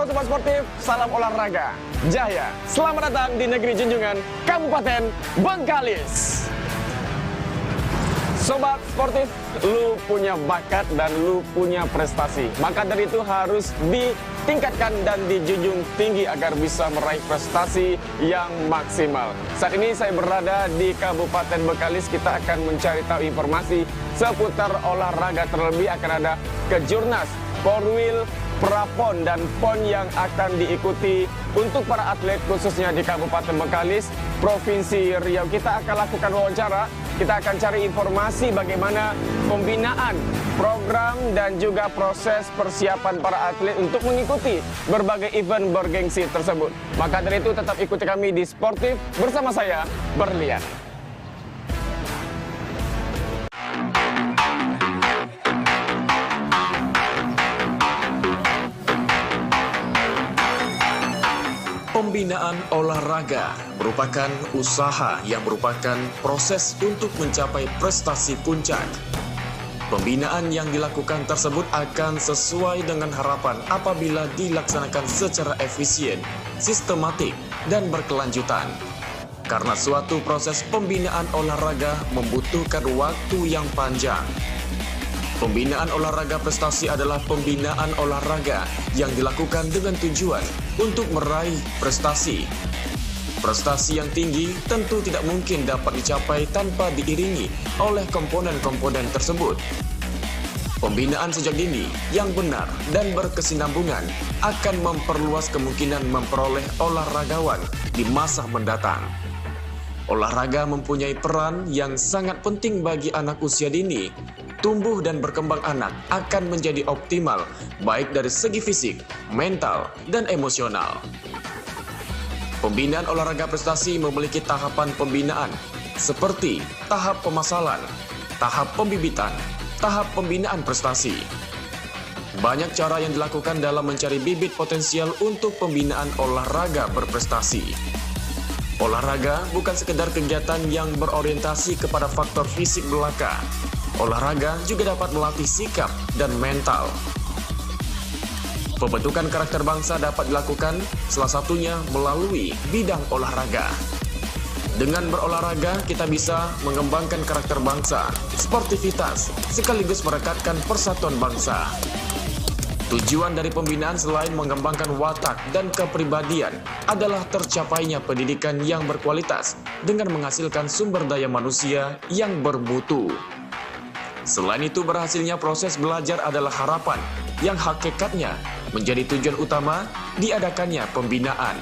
Sobat Sportif, salam olahraga Jaya. Selamat datang di negeri junjungan Kabupaten Bengkalis. Sobat Sportif, lu punya bakat dan lu punya prestasi. Maka dari itu harus ditingkatkan dan dijunjung tinggi agar bisa meraih prestasi yang maksimal. Saat ini saya berada di Kabupaten Bengkalis. Kita akan mencari tahu informasi seputar olahraga. Terlebih akan ada kejurnas Korwil, Prapon dan PON yang akan diikuti untuk para atlet khususnya di Kabupaten Bengkalis, Provinsi Riau. Kita akan lakukan wawancara, kita akan cari informasi bagaimana pembinaan, program dan juga proses persiapan para atlet untuk mengikuti berbagai event bergengsi tersebut. Maka dari itu tetap ikuti kami di Sportif bersama saya, Berlian. Pembinaan olahraga merupakan usaha yang merupakan proses untuk mencapai prestasi puncak. Pembinaan yang dilakukan tersebut akan sesuai dengan harapan apabila dilaksanakan secara efisien, sistematik, dan berkelanjutan. Karena suatu proses pembinaan olahraga membutuhkan waktu yang panjang. Pembinaan olahraga prestasi adalah pembinaan olahraga yang dilakukan dengan tujuan untuk meraih prestasi. Prestasi yang tinggi tentu tidak mungkin dapat dicapai tanpa diiringi oleh komponen-komponen tersebut. Pembinaan sejak dini yang benar dan berkesinambungan akan memperluas kemungkinan memperoleh olahragawan di masa mendatang. Olahraga mempunyai peran yang sangat penting bagi anak usia dini. Tumbuh dan berkembang anak akan menjadi optimal, baik dari segi fisik, mental, dan emosional. Pembinaan olahraga prestasi memiliki tahapan pembinaan, seperti tahap pemasalan, tahap pembibitan, tahap pembinaan prestasi. Banyak cara yang dilakukan dalam mencari bibit potensial untuk pembinaan olahraga berprestasi. Olahraga bukan sekedar kegiatan yang berorientasi kepada faktor fisik belaka. Olahraga juga dapat melatih sikap dan mental. Pembentukan karakter bangsa dapat dilakukan salah satunya melalui bidang olahraga. Dengan berolahraga, kita bisa mengembangkan karakter bangsa, sportivitas, sekaligus merekatkan persatuan bangsa. Tujuan dari pembinaan selain mengembangkan watak dan kepribadian adalah tercapainya pendidikan yang berkualitas dengan menghasilkan sumber daya manusia yang bermutu. Selain itu, berhasilnya proses belajar adalah harapan yang hakikatnya menjadi tujuan utama diadakannya pembinaan.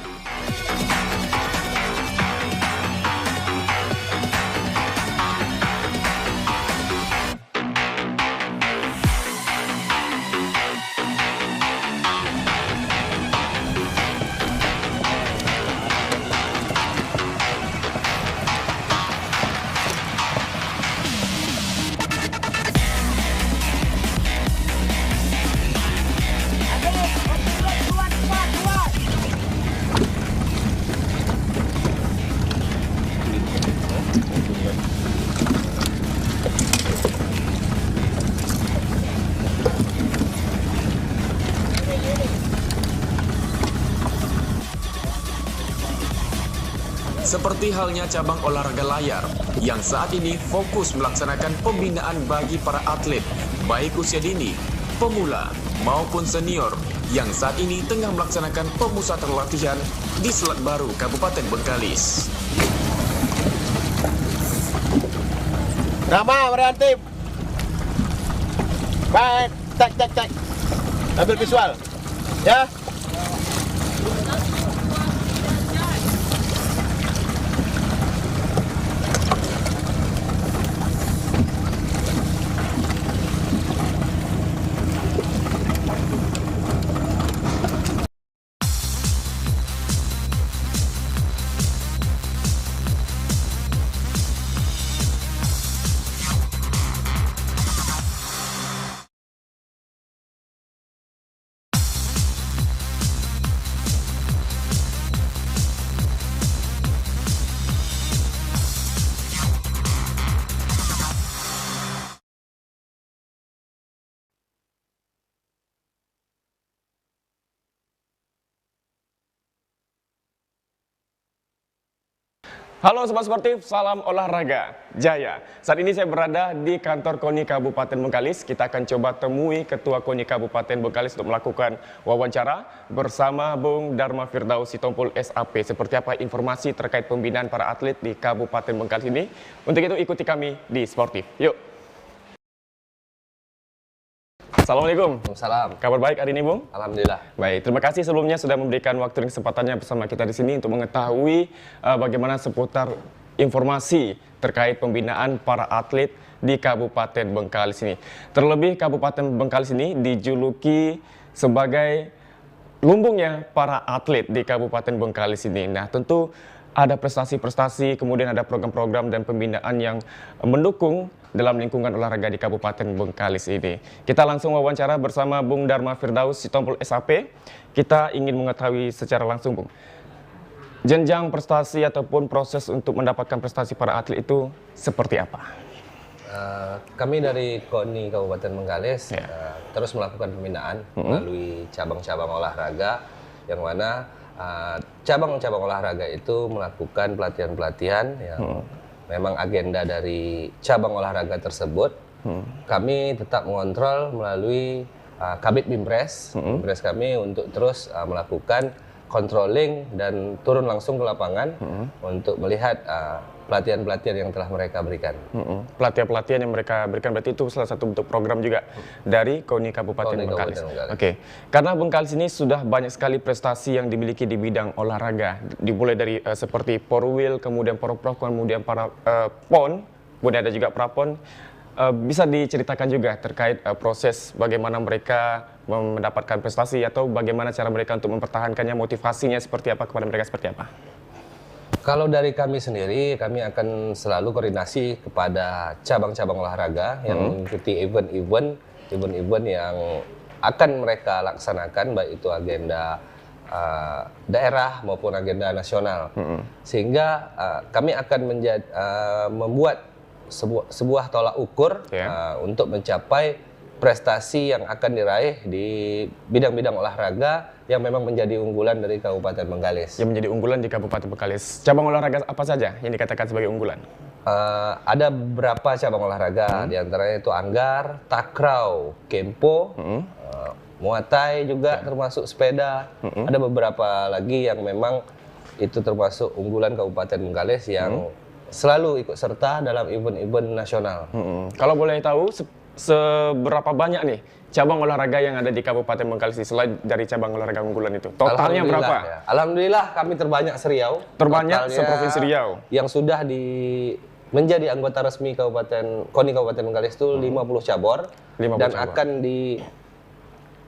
Seperti halnya cabang olahraga layar yang saat ini fokus melaksanakan pembinaan bagi para atlet, baik usia dini, pemula, maupun senior, yang saat ini tengah melaksanakan pemusatan latihan di Selat Baru, Kabupaten Bengkalis. Nama, Mariantip. Baik, cek. Ambil visual. Ya. Halo Sobat Sportif, salam olahraga jaya. Saat ini saya berada di kantor KONI Kabupaten Bengkalis. Kita akan coba temui Ketua KONI Kabupaten Bengkalis untuk melakukan wawancara bersama Bung Dharma Firdaus Sitompul SAP. Seperti apa informasi terkait pembinaan para atlet di Kabupaten Bengkalis ini? Untuk itu ikuti kami di Sportif. Yuk. Assalamualaikum. Salam. Kabar baik hari ini, Bung? Alhamdulillah. Baik, terima kasih sebelumnya sudah memberikan waktu dan kesempatannya bersama kita di sini untuk mengetahui bagaimana seputar informasi terkait pembinaan para atlet di Kabupaten Bengkalis ini. Terlebih Kabupaten Bengkalis ini dijuluki sebagai lumbungnya para atlet di Kabupaten Bengkalis ini. Nah, tentu ada prestasi-prestasi, kemudian ada program-program dan pembinaan yang mendukung dalam lingkungan olahraga di Kabupaten Bengkalis ini. Kita langsung wawancara bersama Bung Dharma Firdaus Sitompul SAP. Kita ingin mengetahui secara langsung, Bung, jenjang prestasi ataupun proses untuk mendapatkan prestasi para atlet itu seperti apa? Kami dari KONI Kabupaten Bengkalis terus melakukan pembinaan melalui cabang-cabang olahraga, yang mana cabang-cabang olahraga itu melakukan pelatihan-pelatihan yang memang agenda dari cabang olahraga tersebut. Kami tetap mengontrol melalui Kabid Bimpres, Bimpres kami untuk terus melakukan controlling dan turun langsung ke lapangan untuk melihat pelatihan-pelatihan yang telah mereka berikan. Pelatihan-pelatihan yang mereka berikan berarti itu salah satu bentuk program juga dari KONI Kabupaten Bengkalis. Oke, karena Bengkalis ini sudah banyak sekali prestasi yang dimiliki di bidang olahraga, dimulai dari seperti Porwil, kemudian Porprov, kemudian para PON, kemudian ada juga Prapon. Bisa diceritakan juga terkait proses bagaimana mereka mendapatkan prestasi atau bagaimana cara mereka untuk mempertahankannya, motivasinya seperti apa kepada mereka seperti apa? Kalau dari kami sendiri, kami akan selalu koordinasi kepada cabang-cabang olahraga yang mengikuti event-event yang akan mereka laksanakan, baik itu agenda daerah maupun agenda nasional. Sehingga kami akan membuat sebuah tolak ukur untuk mencapai prestasi yang akan diraih di bidang-bidang olahraga yang memang menjadi unggulan dari Kabupaten Bengkalis. Yang menjadi unggulan di Kabupaten Bengkalis. Cabang olahraga apa saja yang dikatakan sebagai unggulan? Ada beberapa cabang olahraga, diantaranya itu anggar, takraw, kempo, muay thai juga termasuk sepeda. Ada beberapa lagi yang memang itu termasuk unggulan Kabupaten Bengkalis yang selalu ikut serta dalam event-event nasional. Kalau boleh tahu, seberapa banyak nih cabang olahraga yang ada di Kabupaten Bengkalis selain dari cabang olahraga unggulan itu? Totalnya berapa? Ya. Alhamdulillah kami terbanyak se-Riau. Terbanyak seprovinsi Riau. Yang sudah menjadi anggota resmi KONI Kabupaten Bengkalis itu 50 cabur. 50 dan cabur. akan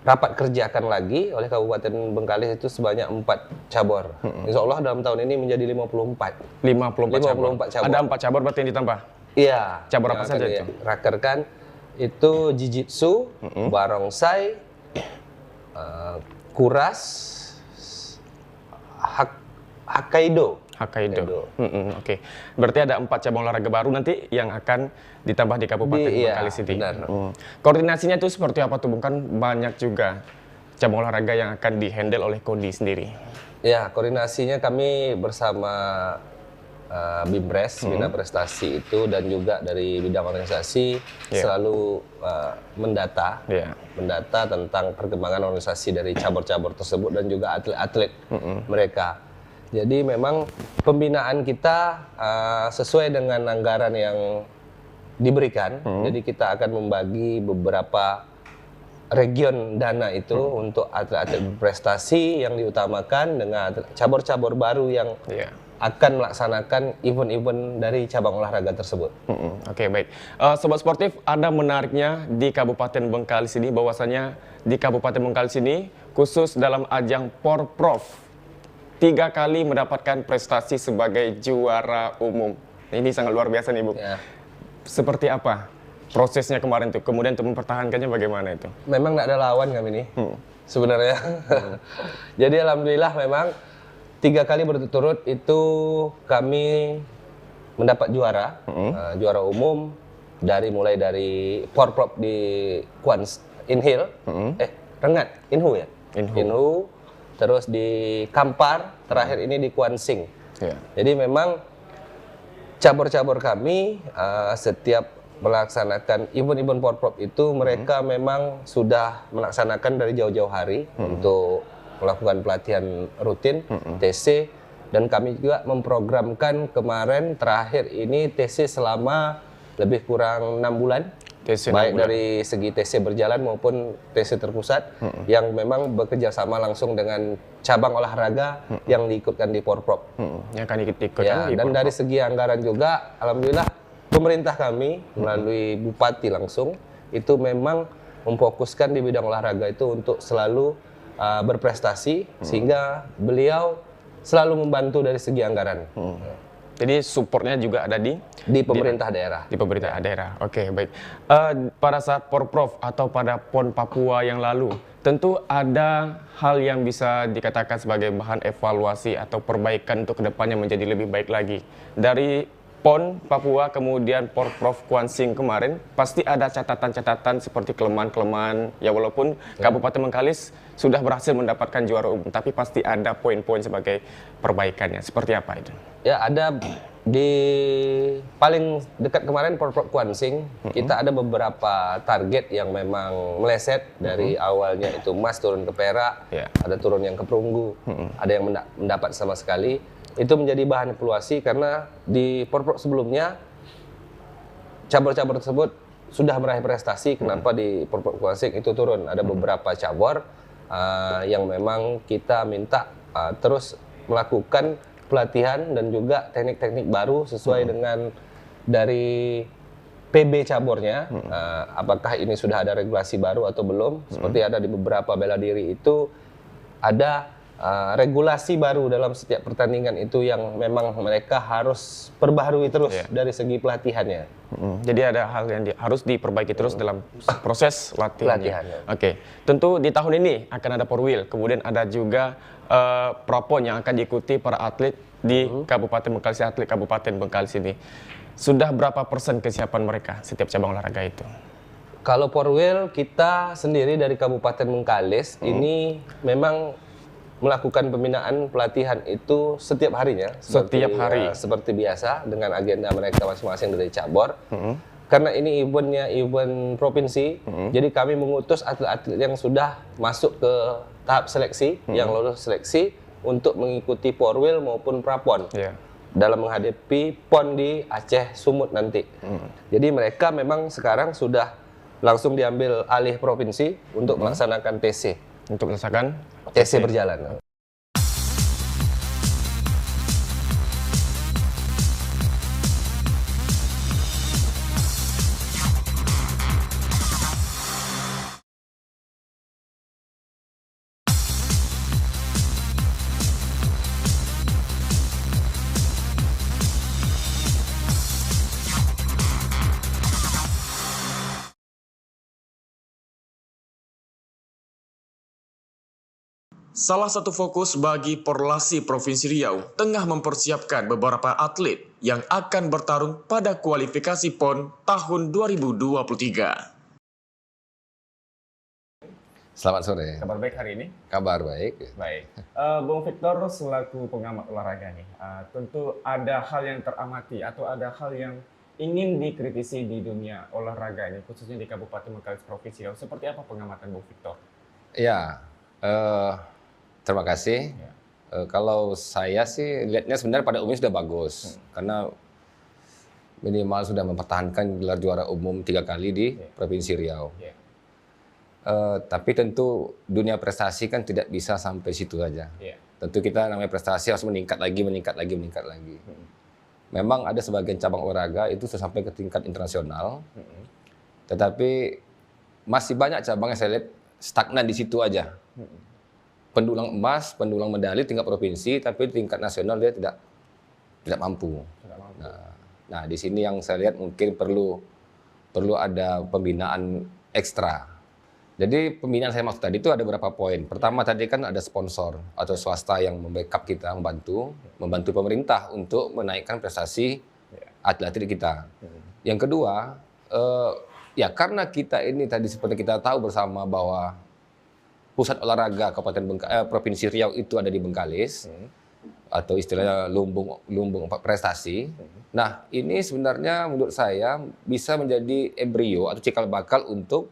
rapat kerjakan lagi oleh Kabupaten Bengkalis itu sebanyak 4 cabur. Insya Allah dalam tahun ini menjadi 54. 54 cabur. Ada 4 cabur berarti yang ditambah? Iya. Cabur apa saja itu? Rakerkan itu jiu-jitsu, barongsai, kuras, Hokkaido. Oke. Berarti ada 4 cabang olahraga baru nanti yang akan ditambah di Kabupaten Bengkalis ini. Koordinasinya itu seperti apa tuh, Bung? Kan banyak juga cabang olahraga yang akan dihandle oleh KONI sendiri. Ya, koordinasinya kami bersama Bimpres, Bina Prestasi itu, dan juga dari bidang organisasi selalu mendata tentang perkembangan organisasi dari cabur-cabur tersebut dan juga atlet-atlet mereka. Jadi memang pembinaan kita sesuai dengan anggaran yang diberikan. Jadi kita akan membagi beberapa region dana itu untuk atlet-atlet berprestasi yang diutamakan dengan cabur-cabur baru yang akan melaksanakan event-event dari cabang olahraga tersebut. Oke, baik. Sobat Sportif, ada menariknya di Kabupaten Bengkalis ini, bahwasanya di Kabupaten Bengkalis ini khusus dalam ajang Porprov 3 kali mendapatkan prestasi sebagai juara umum. Ini sangat luar biasa nih, Bu. Seperti apa prosesnya kemarin tuh? Kemudian untuk mempertahankannya bagaimana itu? Memang tidak ada lawan kami nih, sebenarnya. Jadi alhamdulillah memang 3 kali berturut-turut itu kami mendapat juara, juara umum mulai dari Porprov di Inhil, Rengat, Inhu ya? Inhu, terus di Kampar, terakhir ini di Kuansing. Jadi memang cabur-cabur kami setiap melaksanakan event-event Porprov itu mereka memang sudah melaksanakan dari jauh-jauh hari untuk melakukan pelatihan rutin TC, dan kami juga memprogramkan kemarin terakhir ini TC selama lebih kurang 6 bulan. TC baik dari segi TC berjalan maupun TC terpusat yang memang bekerja sama langsung dengan cabang olahraga yang diikutkan di Porprov. Yang akan ikut Ya, di dan Porprov. dari segi anggaran juga, alhamdulillah pemerintah kami melalui Bupati langsung itu memang memfokuskan di bidang olahraga itu untuk selalu berprestasi, sehingga beliau selalu membantu dari segi anggaran. Jadi supportnya juga ada di Pemerintah daerah. Di pemerintah daerah. Oke, baik. Pada saat Porprov atau pada PON Papua yang lalu, tentu ada hal yang bisa dikatakan sebagai bahan evaluasi atau perbaikan untuk kedepannya menjadi lebih baik lagi. Dari PON Papua kemudian Porprov Kuansing kemarin, pasti ada catatan-catatan seperti kelemahan-kelemahan. Ya walaupun Kabupaten Bengkalis sudah berhasil mendapatkan juara umum, tapi pasti ada poin-poin sebagai perbaikannya. Seperti apa itu? Ya, ada di paling dekat kemarin Porprov Kuansing, kita ada beberapa target yang memang meleset dari awalnya itu emas turun ke perak, ada turun yang ke perunggu, ada yang mendapat sama sekali. Itu menjadi bahan evaluasi karena di Porprov sebelumnya cabur-cabur tersebut sudah meraih prestasi. Kenapa di Porprov Kuansing itu turun? Ada beberapa cabur yang memang kita minta terus melakukan pelatihan dan juga teknik-teknik baru sesuai dengan dari PB caburnya. Apakah ini sudah ada regulasi baru atau belum? Seperti ada di beberapa bela diri itu ada regulasi baru dalam setiap pertandingan itu yang memang mereka harus perbaharui terus dari segi pelatihannya. Jadi ada hal yang harus diperbaiki terus dalam proses latihannya. Oke, tentu di tahun ini akan ada Porwil, kemudian ada juga Prapon yang akan diikuti para atlet di Kabupaten Bengkalis, atlet Kabupaten Bengkalis ini. Sudah berapa persen kesiapan mereka setiap cabang olahraga itu? Kalau Porwil kita sendiri dari Kabupaten Bengkalis ini memang melakukan pembinaan pelatihan itu setiap harinya. Setiap hari. Seperti biasa dengan agenda mereka masing-masing dari cabur. Karena ini eventnya event provinsi, jadi kami mengutus atlet-atlet yang sudah masuk ke tahap seleksi, yang lolos seleksi untuk mengikuti Porwil maupun Prapon. Dalam menghadapi PON di Aceh Sumut nanti. Jadi mereka memang sekarang sudah langsung diambil alih provinsi untuk melaksanakan TC. Untuk melaksanakan TC berjalan. Salah satu fokus bagi Porlasi Provinsi Riau tengah mempersiapkan beberapa atlet yang akan bertarung pada kualifikasi PON tahun 2023. Selamat sore. Kabar baik hari ini? Kabar baik. Baik. Bung Victor selaku pengamat olahraga nih, tentu ada hal yang teramati atau ada hal yang ingin dikritisi di dunia olahraga ini, khususnya di Kabupaten Bengkalis Provinsi Riau. Seperti apa pengamatan Bung Victor? Ya, terima kasih. Kalau saya sih lihatnya sebenarnya pada umumnya sudah bagus. Karena minimal sudah mempertahankan gelar juara umum 3 kali di Provinsi Riau. Tapi tentu dunia prestasi kan tidak bisa sampai situ aja. Tentu kita namanya prestasi harus meningkat lagi. Memang ada sebagian cabang olahraga itu sudah sampai ke tingkat internasional. Tetapi masih banyak cabang yang saya lihat stagnan di situ aja. Pendulang emas, pendulang medali tingkat provinsi, tapi tingkat nasional dia tidak mampu. Nah, di sini yang saya lihat mungkin perlu ada pembinaan ekstra. Jadi pembinaan saya maksud tadi itu ada beberapa poin. Pertama tadi kan ada sponsor atau swasta yang membackup kita, membantu pemerintah untuk menaikkan prestasi atlet kita. Yang kedua, ya karena kita ini tadi seperti kita tahu bersama bahwa pusat olahraga Provinsi Riau itu ada di Bengkalis, atau istilahnya lumbung prestasi. Nah, ini sebenarnya menurut saya bisa menjadi embrio atau cikal bakal untuk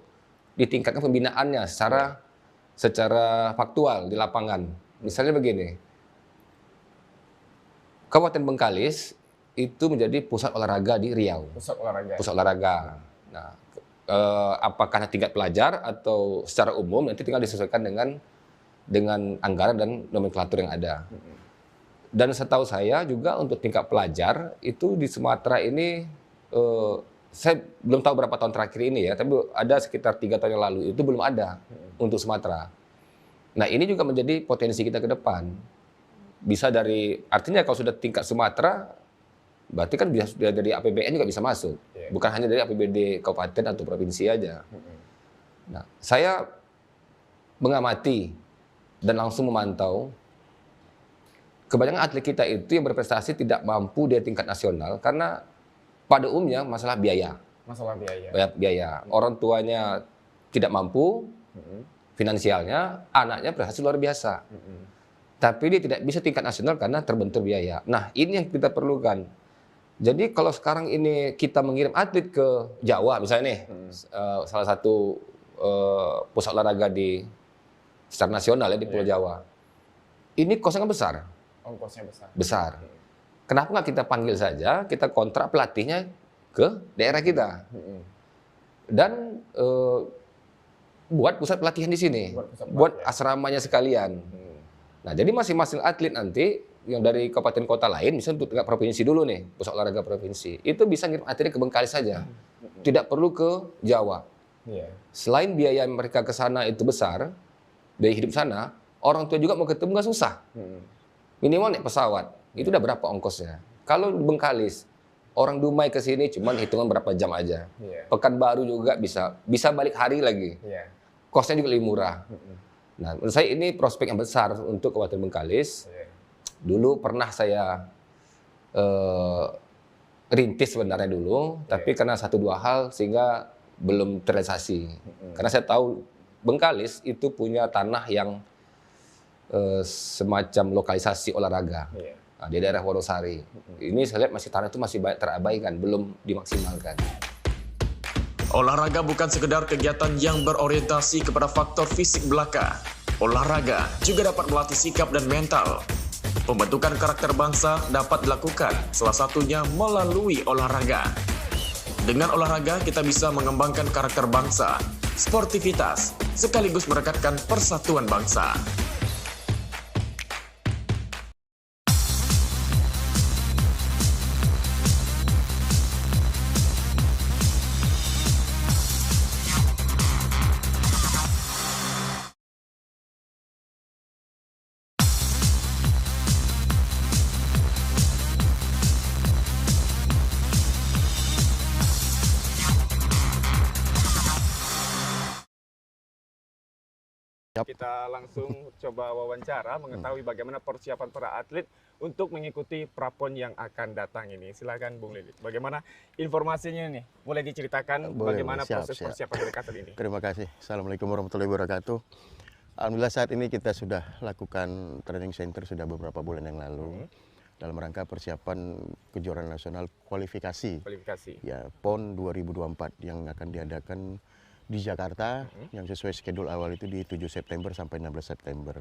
ditingkatkan pembinaannya secara faktual di lapangan. Misalnya begini, Kabupaten Bengkalis itu menjadi pusat olahraga di Riau. Pusat olahraga. Pusat olahraga. Nah, apakah tingkat pelajar atau secara umum nanti tinggal disesuaikan dengan anggaran dan nomenklatur yang ada. Dan setahu saya juga untuk tingkat pelajar itu di Sumatera ini, saya belum tahu berapa tahun terakhir ini ya, tapi ada sekitar 3 tahun yang lalu itu belum ada untuk Sumatera. Nah, ini juga menjadi potensi kita ke depan. Bisa artinya kalau sudah tingkat Sumatera, berarti kan bisa dari APBN juga bisa masuk. Bukan hanya dari APBD kabupaten atau provinsi aja. Nah, saya mengamati dan langsung memantau kebanyakan atlet kita itu yang berprestasi tidak mampu di tingkat nasional karena pada umumnya masalah biaya. Masalah biaya. Biaya. Orang tuanya tidak mampu, finansialnya, anaknya prestasi luar biasa. Tapi dia tidak bisa tingkat nasional karena terbentur biaya. Nah, ini yang kita perlukan. Jadi kalau sekarang ini kita mengirim atlet ke Jawa misalnya nih, salah satu pusat olahraga secara nasional ya di Pulau Jawa. Ini kosnya kan besar. Ongkosnya Besar. Kenapa nggak kita panggil saja, kita kontrak pelatihnya ke daerah kita. Dan buat pusat pelatihan di sini. Buat asramanya sekalian. Nah, jadi masing-masing atlet nanti yang dari kabupaten kota lain, misalnya untuk tingkat provinsi dulu nih, pusat olahraga provinsi, itu bisa ngirim atletnya ke Bengkalis saja. Tidak perlu ke Jawa. Selain biaya mereka ke sana itu besar, biaya hidup sana, orang tua juga mau ketemu nggak susah. Minimal naik pesawat, itu udah berapa ongkosnya. Kalau di Bengkalis, orang Dumai ke sini cuma hitungan berapa jam aja. Pekanbaru juga bisa balik hari lagi. Kosnya juga lebih murah. Nah, menurut saya ini prospek yang besar untuk Kabupaten Bengkalis. Dulu pernah saya rintis sebenarnya dulu, tapi karena 1-2 hal sehingga belum terrealisasi. Karena saya tahu Bengkalis itu punya tanah yang semacam lokalisasi olahraga. Nah, di daerah Wonosari. Ini saya lihat tanah itu masih banyak terabaikan, belum dimaksimalkan. Olahraga bukan sekedar kegiatan yang berorientasi kepada faktor fisik belaka. Olahraga juga dapat melatih sikap dan mental. Pembentukan karakter bangsa dapat dilakukan, salah satunya melalui olahraga. Dengan olahraga, kita bisa mengembangkan karakter bangsa, sportivitas, sekaligus merekatkan persatuan bangsa. Kita langsung coba wawancara mengetahui bagaimana persiapan para atlet untuk mengikuti prapon yang akan datang ini. Silakan Bung Lilit. Bagaimana informasinya nih? Boleh diceritakan bagaimana proses persiapan dari atlet ini? Terima kasih. Assalamualaikum warahmatullahi wabarakatuh. Alhamdulillah saat ini kita sudah lakukan training center sudah beberapa bulan yang lalu dalam rangka persiapan kejuaraan nasional kualifikasi. Ya, PON 2024 yang akan diadakan di Jakarta yang sesuai schedule awal itu di 7 September sampai 16 September.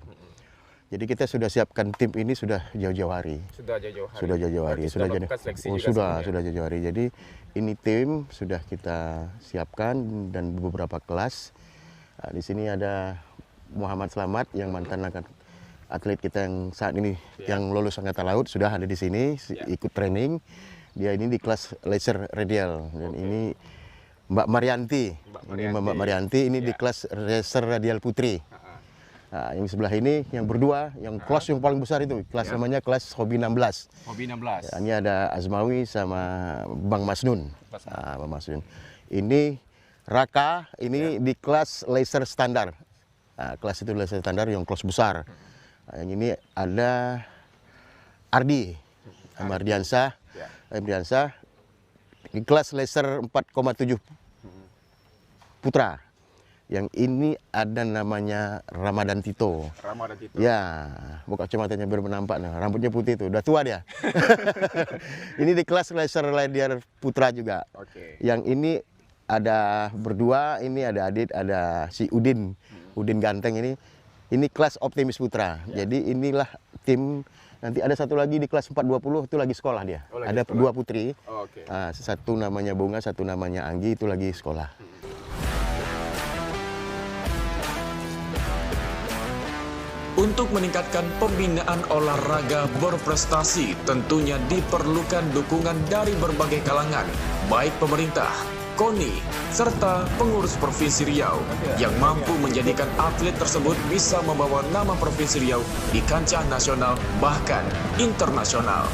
Jadi kita sudah siapkan tim ini sudah jauh-jauh hari. Sudah jauh-jauh hari. Sudah jauh-jauh hari. Jadi ini tim sudah kita siapkan dan beberapa kelas. Nah, di sini ada Muhammad Slamet yang mantan atlet kita yang saat ini yang lulus Angkatan Laut sudah ada di sini ikut training. Dia ini di kelas laser radial dan ini Mbak Marianti ini di kelas laser radial putri. Nah, yang sebelah ini yang berdua yang kelas yang paling besar itu kelas namanya kelas hobi 16. Ya, ini ada Azmawi sama Bang Masnun. Bang Masnun. Ini Raka ini di kelas laser standar. Nah, kelas itu laser standar yang kelas besar. Nah, yang ini ada Ardi sama Ardiansah. Di kelas laser 4,7 putra. Yang ini ada namanya Ramadan Tito. Ramadan Tito. Ya, muka kacamatanya bermenampak, nah, rambutnya putih tuh, udah tua dia. Ini di kelas laser Ladiar Putra juga. Oke. Yang ini ada berdua, ini ada Adit, ada si Udin, Udin ganteng ini. Ini kelas Optimis Putra. Jadi inilah tim. Nanti ada satu lagi di kelas 420 itu lagi sekolah dia. Oh, lagi ada sekolah. 2 putri. Oh, oke. Satu namanya Bunga, satu namanya Anggi, itu lagi sekolah. Untuk meningkatkan pembinaan olahraga berprestasi, tentunya diperlukan dukungan dari berbagai kalangan, baik pemerintah, KONI, serta pengurus Provinsi Riau yang mampu menjadikan atlet tersebut bisa membawa nama Provinsi Riau di kancah nasional bahkan internasional.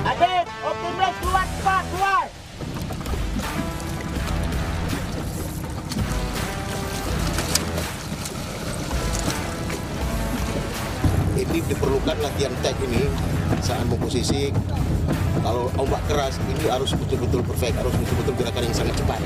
Adit, Optimis keluar cepat, keluar. Ini diperlukan latihan tag ini saat memposisi. Kalau ombak keras ini harus betul-betul perfect, harus betul-betul gerakan yang sangat cepat.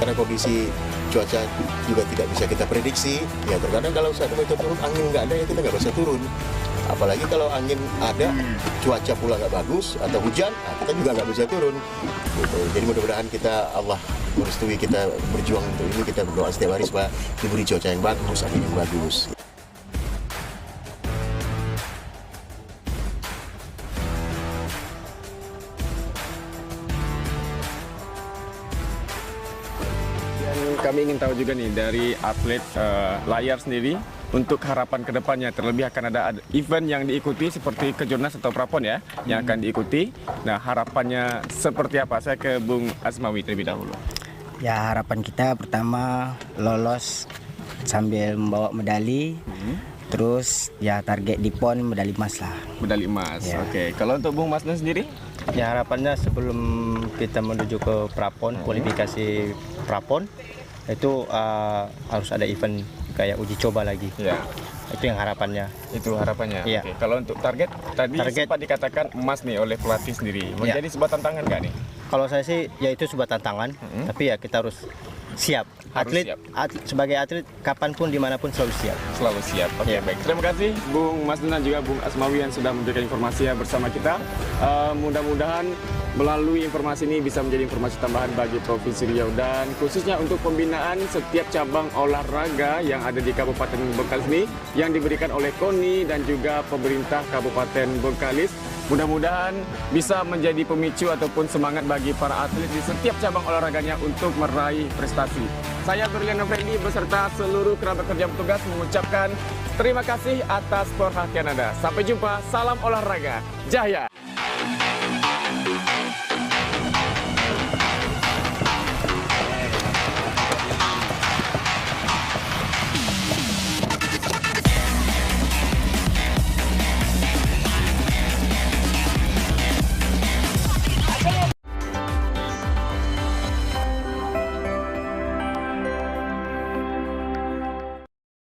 Karena kondisi cuaca juga tidak bisa kita prediksi, ya terkadang kalau saat itu turun angin nggak ada ya kita nggak bisa turun. Apalagi kalau angin ada, cuaca pula nggak bagus atau hujan, kita juga nggak bisa turun. Gitu. Jadi mudah-mudahan kita Allah merestui kita berjuang untuk ini, kita berdoa setiap hari supaya diberi cuaca yang bagus, angin yang bagus. Dan kami ingin tahu juga nih dari atlet layar sendiri untuk harapan kedepannya, terlebih akan ada event yang diikuti seperti Kejurnas atau Prapon ya, yang akan diikuti. Nah harapannya seperti apa? Saya ke Bung Asmawi terlebih dahulu. Ya, harapan kita pertama lolos sambil membawa medali. Terus ya target di PON medali emas lah. Medali emas. Ya. Oke. Kalau untuk Bung Masna sendiri? Ya, harapannya sebelum kita menuju ke Prapon, kualifikasi Prapon, itu harus ada event kayak uji coba lagi. Ya. Itu yang harapannya. Itu harapannya. Iya. Oke. Kalau untuk target tadi sempat dikatakan emas nih oleh pelatih sendiri. Menjadi sebuah tantangan nggak nih? Kalau saya sih ya itu sebuah tantangan, tapi ya kita harus siap. Harus siap. Sebagai atlet kapanpun dimanapun selalu siap. Selalu siap. Oke, Ya. baik. Terima kasih Bung Mas dan juga Bung Asmawi yang sudah memberikan informasi bersama kita. Mudah-mudahan melalui informasi ini bisa menjadi informasi tambahan bagi Provinsi Riau dan khususnya untuk pembinaan setiap cabang olahraga yang ada di Kabupaten Bengkalis ini yang diberikan oleh KONI dan juga pemerintah Kabupaten Bengkalis. Mudah-mudahan bisa menjadi pemicu ataupun semangat bagi para atlet di setiap cabang olahraganya untuk meraih prestasi. Saya Berliana Freddy beserta seluruh kerabat kerja petugas mengucapkan terima kasih atas perhatian Anda. Sampai jumpa, salam olahraga, Jaya!